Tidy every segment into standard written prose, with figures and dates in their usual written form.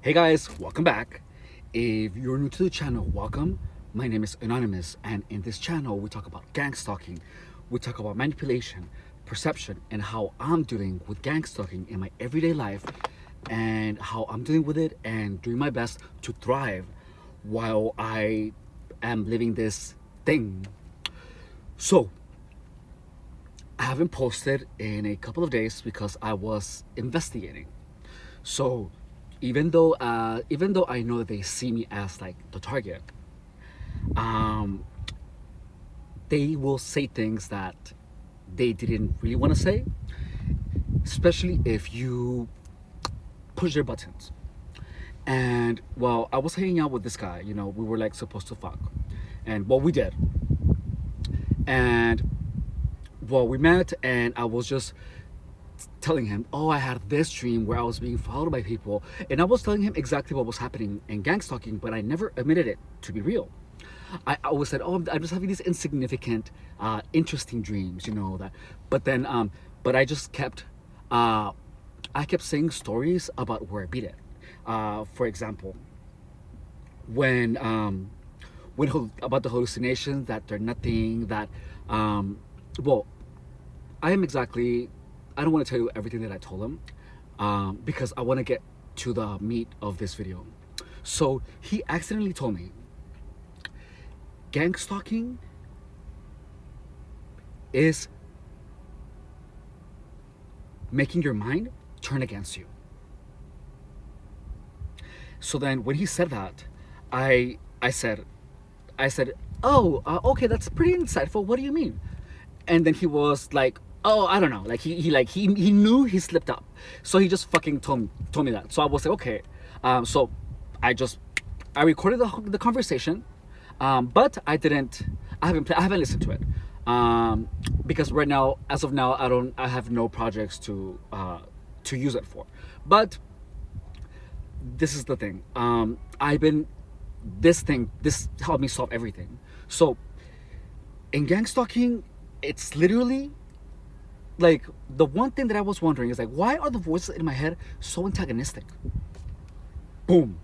Hey guys, welcome back. If you're new to the channel, welcome. My name is Anonymous, and in this channel we talk about gang stalking. We talk about manipulation, perception, and how I'm dealing with gang stalking in my everyday life, and how I'm dealing with it and doing my best to thrive while I am living this thing. So, I haven't posted in a couple of days because I was investigating. So, even though I know that they see me as like the target, um, they will say things that they didn't really want to say, especially if you push their buttons. And well, I was hanging out with this guy. We were like supposed to fuck, and well, we did. And well, we met, and I was just telling him, oh, I had this dream where I was being followed by people, and I was telling him exactly what was happening in gang stalking, but I never admitted it to be real. I always said, oh, I'm just having these insignificant, interesting dreams, that. But then, but I just kept, I kept saying stories about where I beat it. For example, when about the hallucinations, that they're nothing, that, well, I don't want to tell you everything that I told him, because I want to get to the meat of this video. So he accidentally told me gang stalking is making your mind turn against you. So then when he said that, I said, oh, okay, that's pretty insightful. What do you mean? And then he was like, oh, I don't know. Like he knew he slipped up, so he just fucking told me that. So I was like, okay. So I recorded the conversation, but I haven't listened to it, because right now, as of now, I have no projects to use it for. But this is the thing. This helped me solve everything. So in gang stalking, it's literally like, the one thing that I was wondering is like, why are the voices in my head so antagonistic? Boom.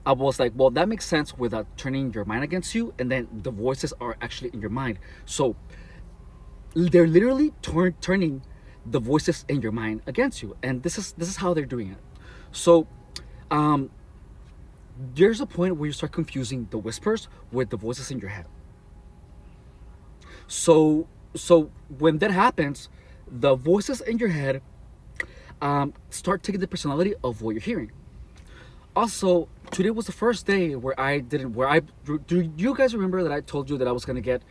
I was like, well, that makes sense without turning your mind against you, and then the voices are actually in your mind. So they're literally turning the voices in your mind against you, and this is how they're doing it. So there's a point where you start confusing the whispers with the voices in your head. So when that happens, the voices in your head start taking the personality of what you're hearing. Also, today was the first day where do you guys remember that I told you that I was gonna get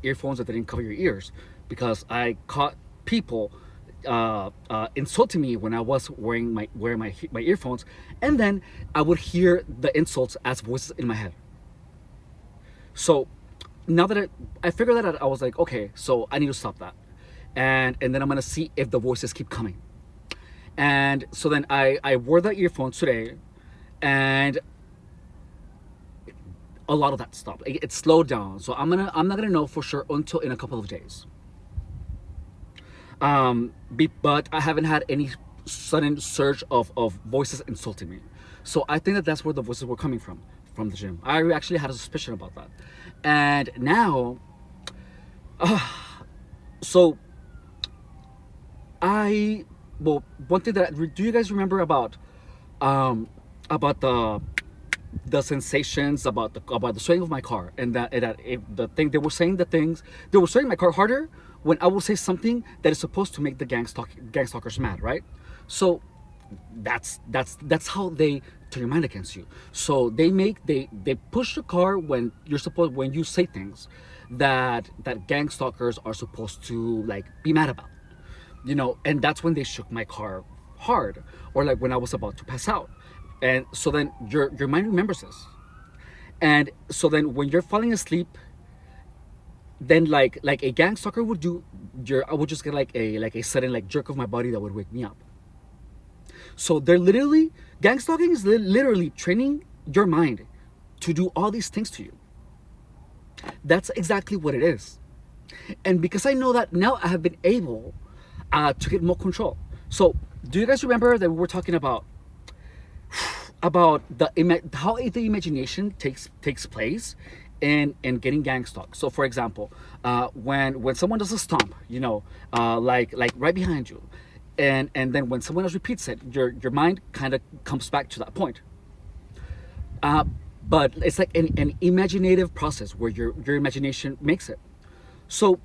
earphones that didn't cover your ears, because I caught people insulting me when I was wearing my earphones, and then I would hear the insults as voices in my head. So now that I figured that out, I was like, okay, so I need to stop that, and then I'm gonna see if the voices keep coming. And so then I wore the earphones today, and a lot of that stopped. It slowed down. So I'm not gonna know for sure until in a couple of days. But I haven't had any sudden surge of voices insulting me. So I think that that's where the voices were coming from the gym. I actually had a suspicion about that. And now, so one thing do you guys remember about the sensations, about the swaying of my car, and they were saying my car harder when I will say something that is supposed to make the gang stalkers mad, right? So that's how they turn your mind against you. So they push the car when you say things that gang stalkers are supposed to like be mad about, and that's when they shook my car hard, or like when I was about to pass out. And so then your mind remembers this, and so then when you're falling asleep, then like a gang stalker would do, I would just get like a sudden like jerk of my body that would wake me up. So gang stalking is literally training your mind to do all these things to you. That's exactly what it is. And because I know that now, I have been able to get more control. So do you guys remember that we were talking about about how the imagination takes place in getting gang stalked. So, for example, when someone does a stomp, like right behind you, and then when someone else repeats it, your mind kind of comes back to that point. Uh, but it's like an imaginative process where your imagination makes it. So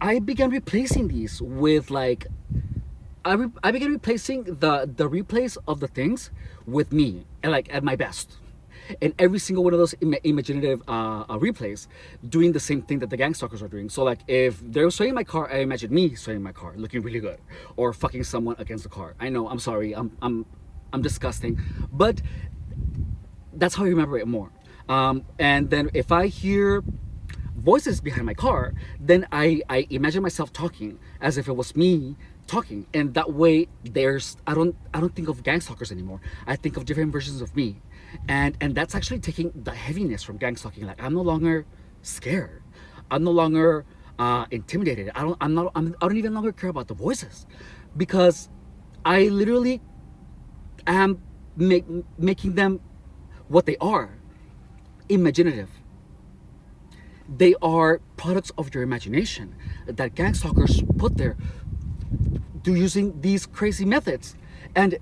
I began replacing these with like I began replacing the replays of the things with me and like at my best. And every single one of those imaginative replays doing the same thing that the gang stalkers are doing. So like if they're swaying my car, I imagine me swaying my car, looking really good, or fucking someone against the car. I know, I'm sorry, I'm disgusting, but that's how I remember it more. And then if I hear voices behind my car, then I imagine myself talking as if it was me talking, and that way I don't think of gang stalkers anymore. I think of different versions of me, and that's actually taking the heaviness from gang stalking. Like I'm no longer scared. I'm no longer intimidated. I don't even longer care about the voices, because I literally am making them what they are, imaginative. They are products of your imagination that gang stalkers put there through using these crazy methods. And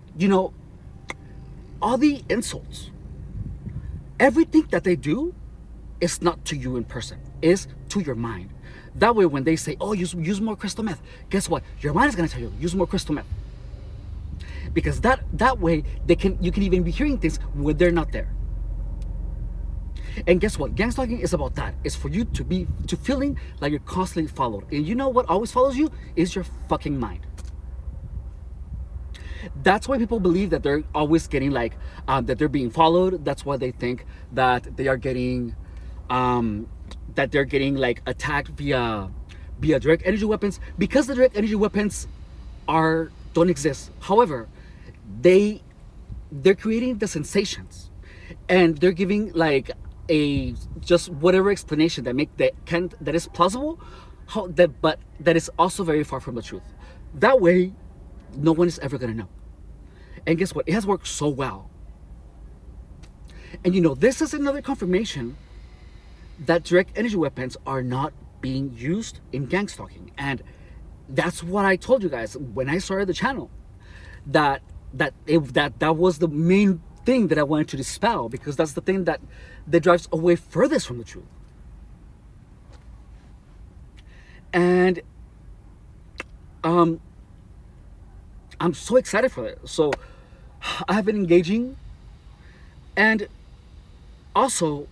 all the insults, everything that they do is not to you in person, is to your mind. That way when they say, oh, use more crystal meth, guess what? Your mind is gonna tell you, use more crystal meth. Because that way you can even be hearing things when they're not there. And guess what? Gang stalking is about that. It's for you to feeling like you're constantly followed. And you know what always follows you is your fucking mind. That's why people believe that they're always getting like that they're being followed. That's why they think that they are getting like attacked via direct energy weapons, because the direct energy weapons don't exist. However, they're creating the sensations, and they're giving like a just whatever explanation that is plausible, but that is also very far from the truth. That way, no one is ever gonna know. And guess what? It has worked so well. And this is another confirmation that direct energy weapons are not being used in gang stalking. And that's what I told you guys when I started the channel. That was the main thing that I wanted to dispel, because that's the thing that drives away furthest from the truth. And I'm so excited for it. So I have been engaging, and also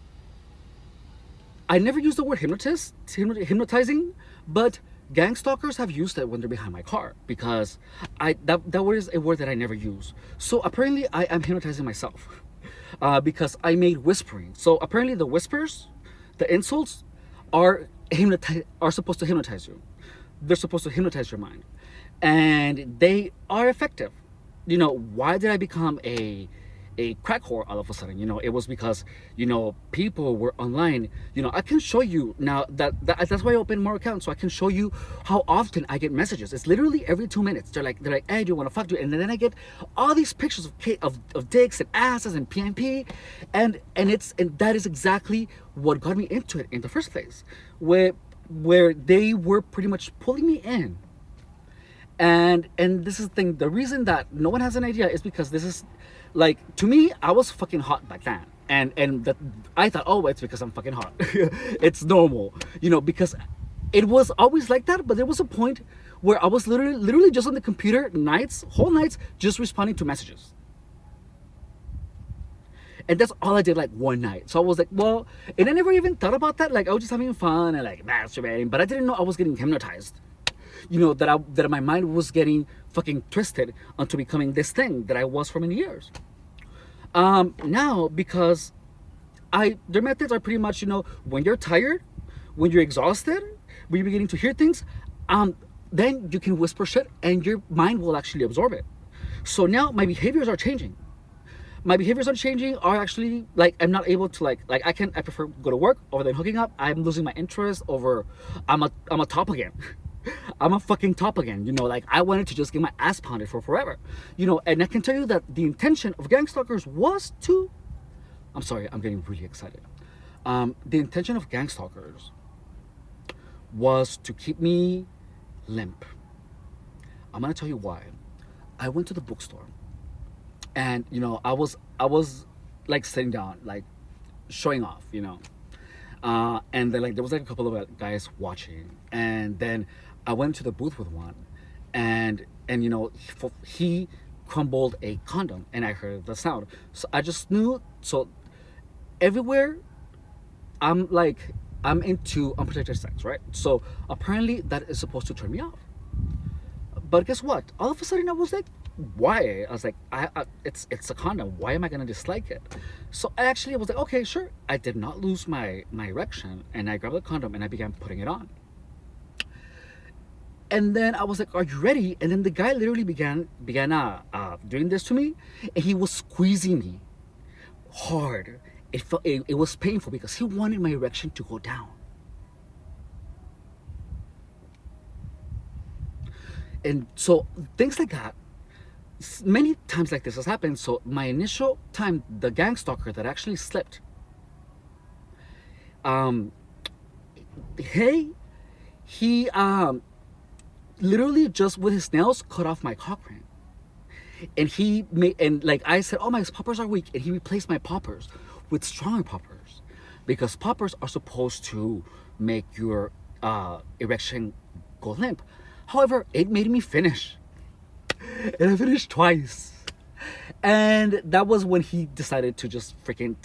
I never used the word hypnotizing, but gang stalkers have used it when they're behind my car, because that word is a word that I never use. So apparently I am hypnotizing myself, because I made whispering. So apparently the whispers, the insults, are supposed to hypnotize you. They're supposed to hypnotize your mind, and they are effective. Why did I become a crack whore all of a sudden? It was because people were online. I can show you now that's why I opened more accounts, so I can show you how often I get messages. It's literally every 2 minutes. They're like, hey, do you want to fuck you? And then I get all these pictures of dicks and asses and PMP, and that is exactly what got me into it in the first place, where they were pretty much pulling me in. And this is the thing. The reason that no one has an idea is because this is, like, to me, I was fucking hot back then, and that I thought, oh, it's because I'm fucking hot. It's normal, because it was always like that. But there was a point where I was literally just on the computer whole nights, just responding to messages, and that's all I did, like, one night. So I was like, well, and I never even thought about that. Like, I was just having fun and like masturbating, but I didn't know I was getting hypnotized. That my mind was getting fucking twisted onto becoming this thing that I was for many years. Now, because their methods are pretty much, when you're tired, when you're exhausted, when you're beginning to hear things, then you can whisper shit and your mind will actually absorb it. So now my behaviors are changing. Are actually, like, I'm not able to like I prefer go to work over than hooking up. I'm losing my interest over I'm a top again. I'm a fucking top again. You know, like I wanted to just get my ass pounded for forever. You know, and I can tell you that the intention of gangstalkers was to. I'm sorry, I'm getting really excited. The intention of gangstalkers was to keep me limp. I'm gonna tell you why. I went to the bookstore, and you know, I was like sitting down, like showing off, you know. And then like there was like a couple of guys watching, and then I went to the booth with one, and you know he crumbled a condom, and I heard the sound, so I just knew. So everywhere I'm like I'm into unprotected sex, right? So apparently that is supposed to turn me off. But guess what? All of a sudden I was like, why? I was like, it's a condom. Why am I gonna dislike it? So I actually was like, okay, sure. I did not lose my erection, and I grabbed the condom and I began putting it on. And then I was like, are you ready? And then the guy literally began doing this to me, and he was squeezing me hard. It was painful because he wanted my erection to go down. And so things like that, many times like this has happened. So my initial time, the gang stalker that actually slipped, um, hey, he literally just with his nails cut off my cock ring, and he made, and like I said, oh, my poppers are weak, and he replaced my poppers with stronger poppers, because poppers are supposed to make your erection go limp. However, it made me finish, and I finished twice. And that was when he decided to just freaking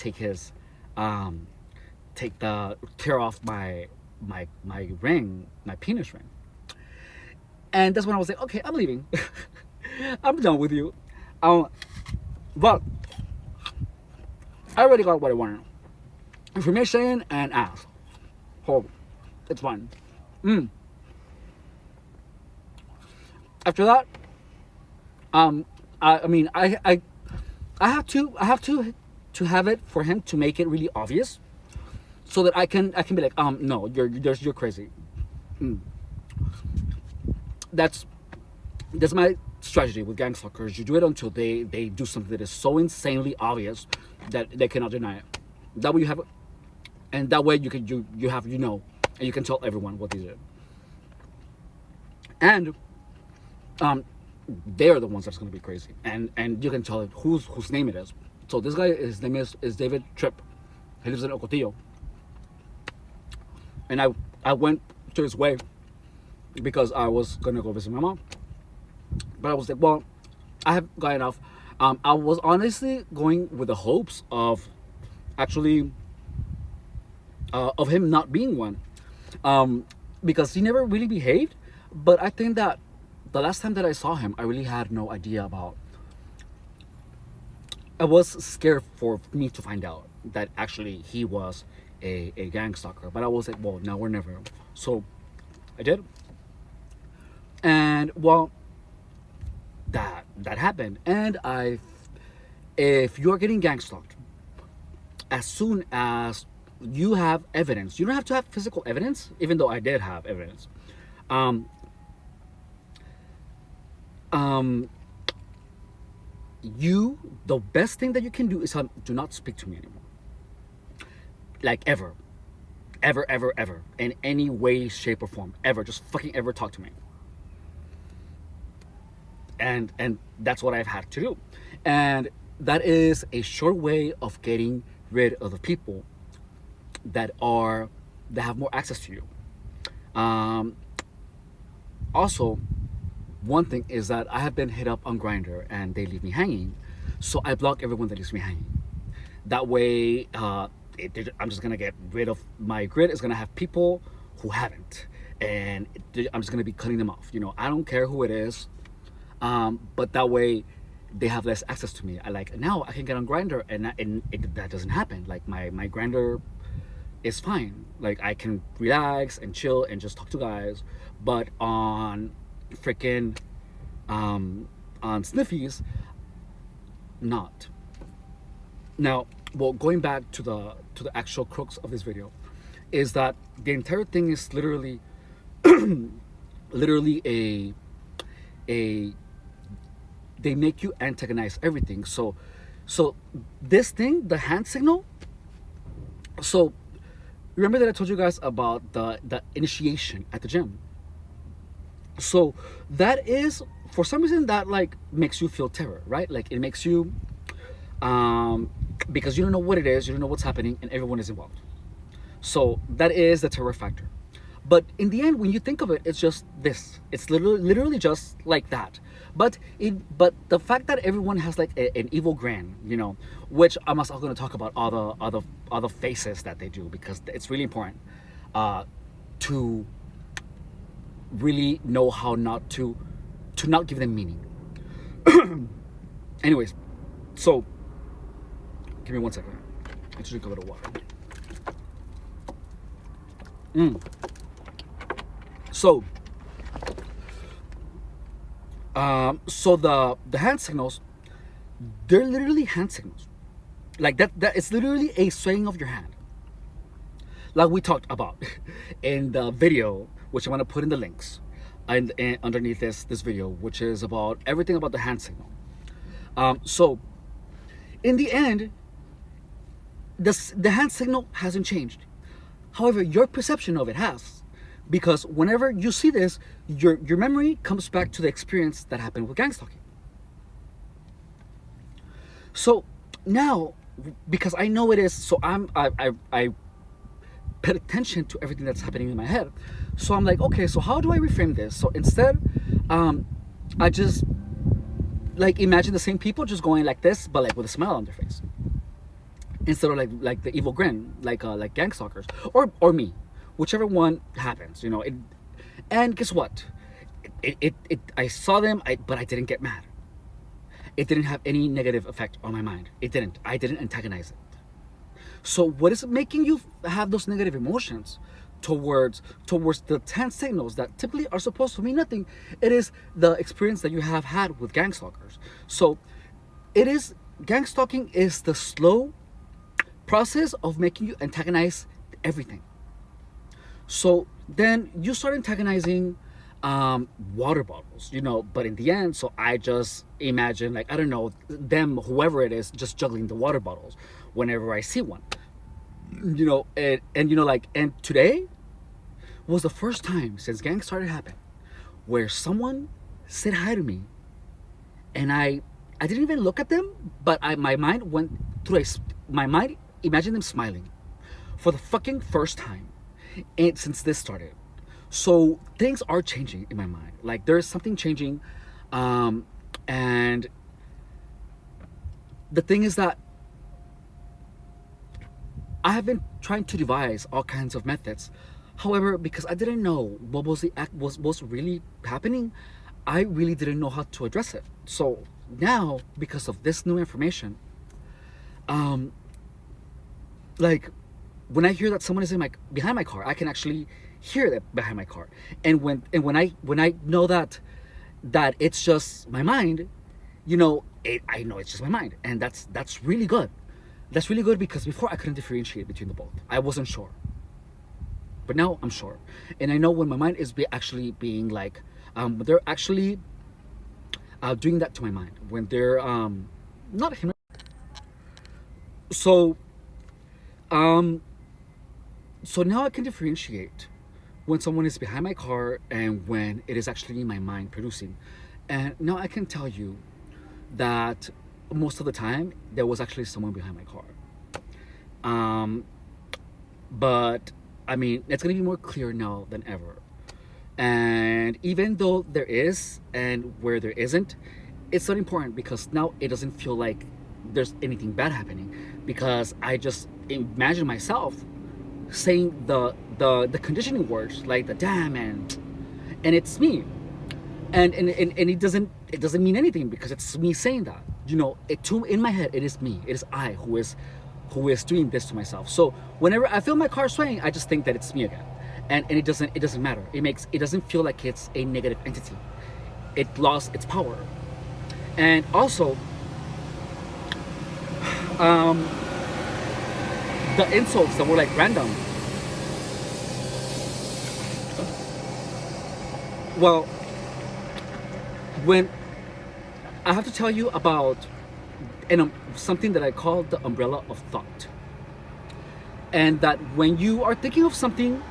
tear off my ring, my penis ring. And that's when I was like, okay, I'm leaving. I'm done with you. But I already got what I wanted. Information and ass. Oh, it's fun. After that, I mean, I have to have it for him to make it really obvious, so that I can be like, no, you're crazy. That's my strategy with gang stalkers. You do it until they do something that is so insanely obvious that they cannot deny it. That way you have, and that way you have, you know, and you can tell everyone what they did. And they're the ones that's going to be crazy, and you can tell whose name it is. So this guy, his name is David Tripp. He lives in Ocotillo, and I went to his way because I was gonna go visit my mom, but I was like, well, I have got enough. I was honestly going with the hopes of actually of him not being one, because he never really behaved. But I think that the last time that I saw him, I really had no idea about. I was scared for me to find out that actually he was a gang stalker. But I was like, well, now or never. So I did. And well, that happened. And if you're getting gang stalked, as soon as you have evidence, you don't have to have physical evidence, even though I did have evidence. The best thing that you can do is do not speak to me anymore, like ever, in any way, shape, or form, ever. Just fucking ever talk to me. And that's what I've had to do, and that is a short way of getting rid of the people that have more access to you. Also, one thing is that I have been hit up on Grindr and they leave me hanging, so I block everyone that leaves me hanging. That way, I'm just gonna get rid of my grid. Is gonna have people who haven't, and I'm just gonna be cutting them off. You know, I don't care who it is, but that way they have less access to me. Now I can get on Grindr, and that doesn't happen. Like my Grindr is fine. Like I can relax and chill and just talk to guys, but on freaking on sniffies, not. Now, well, going back to the actual crux of this video, is that the entire thing is literally literally a they make you antagonize everything. So this thing, the hand signal. So remember that I told you guys about the initiation at the gym. So that is, for some reason, that like makes you feel terror, right? Like it makes you, because you don't know what it is, you don't know what's happening, and everyone is involved. So that is the terror factor. But in the end, when you think of it, it's just this. It's literally just like that. But the fact that everyone has like an evil grin, which I'm also going to talk about all the faces that they do, because it's really important to really know how not to not give them meaning. Anyways, so give me 1 second. I need to drink a little water. So, so the hand signals, they're literally hand signals, like that. That it's literally a swaying of your hand, like we talked about in the video, which I'm gonna put in the links, and underneath this video, which is about everything about the hand signal. So, in the end, the hand signal hasn't changed. However, your perception of it has, because whenever you see this, your memory comes back to the experience that happened with gangstalking. So now, because I know it is, so I paid attention to everything that's happening in my head. So I'm like, okay, so how do I reframe this? So instead, I just like imagine the same people just going like this, but like with a smile on their face, instead of like the evil grin, like gangstalkers or me, whichever one happens, and guess what? I saw them, but I didn't get mad. It didn't have any negative effect on my mind. It didn't. I didn't antagonize it. So what is making you have those negative emotions towards the 10 signals that typically are supposed to mean nothing? It is the experience that you have had with gangstalkers. So gangstalking is the slow process of making you antagonize everything. So then you start antagonizing water bottles, but in the end, so I just imagine, like, I don't know, them, whoever it is, just juggling the water bottles whenever I see one, and today was the first time since gang started happening where someone said hi to me, and I didn't even look at them, but my mind went through my mind imagined them smiling for the fucking first time, and since this started. So things are changing in my mind. Like there is something changing, and the thing is that I have been trying to devise all kinds of methods. However, because I didn't know what was really happening, I really didn't know how to address it. So now, because of this new information, like when I hear that someone is behind my car, I can actually hear that behind my car. And when I know that it's just my mind, I know it's just my mind, and that's really good. That's really good, because before I couldn't differentiate between the both. I wasn't sure, but now I'm sure, and I know when my mind is actually being like, they're actually doing that to my mind when they're not hypnotic. So so now I can differentiate when someone is behind my car and when it is actually my mind producing. And now I can tell you that most of the time there was actually someone behind my car. But I mean, it's gonna be more clear now than ever. And even though there is and where there isn't, it's not important, because now it doesn't feel like there's anything bad happening, because I just imagine myself saying the conditioning words, like the damn, and it's me, and it doesn't mean anything, because it's me saying that, in my head, it is me, it is I who is doing this to myself. So whenever I feel my car swaying, I just think that it's me again, and it doesn't matter. It doesn't feel like it's a negative entity. It lost its power. And also, the insults that were like random, Well, when I have to tell you about something that I call the umbrella of thought. And that when you are thinking of something,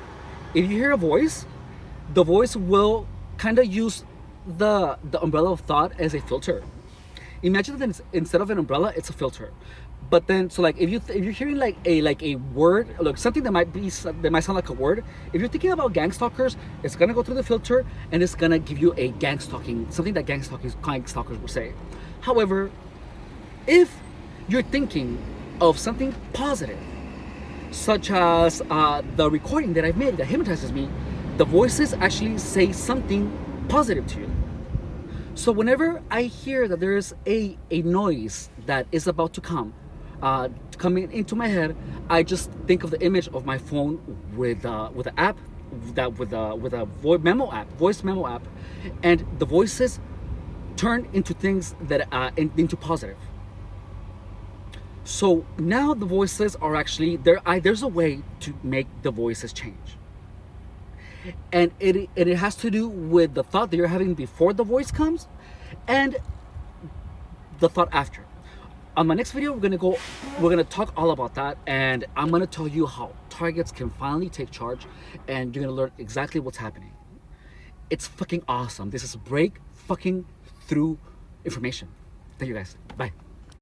if you hear a voice, the voice will kind of use the umbrella of thought as a filter. Imagine that instead of an umbrella, it's a filter. But then, so like if you're hearing like a word, like something that might sound like a word, if you're thinking about gang stalkers, it's gonna go through the filter and it's gonna give you a gang stalking, something that gang stalkers would say. However, if you're thinking of something positive, such as the recording that I've made that hypnotizes me, the voices actually say something positive to you. So whenever I hear that there is a noise that is about to coming into my head, I just think of the image of my phone with an app, with a voice memo app, and the voices turn into things that into positive. So now the voices are actually there. There's a way to make the voices change, and it has to do with the thought that you're having before the voice comes, and the thought after. On my next video, we're gonna talk all about that, and I'm gonna tell you how targets can finally take charge, and you're gonna learn exactly what's happening. It's fucking awesome. This is break fucking through information. Thank you guys. Bye.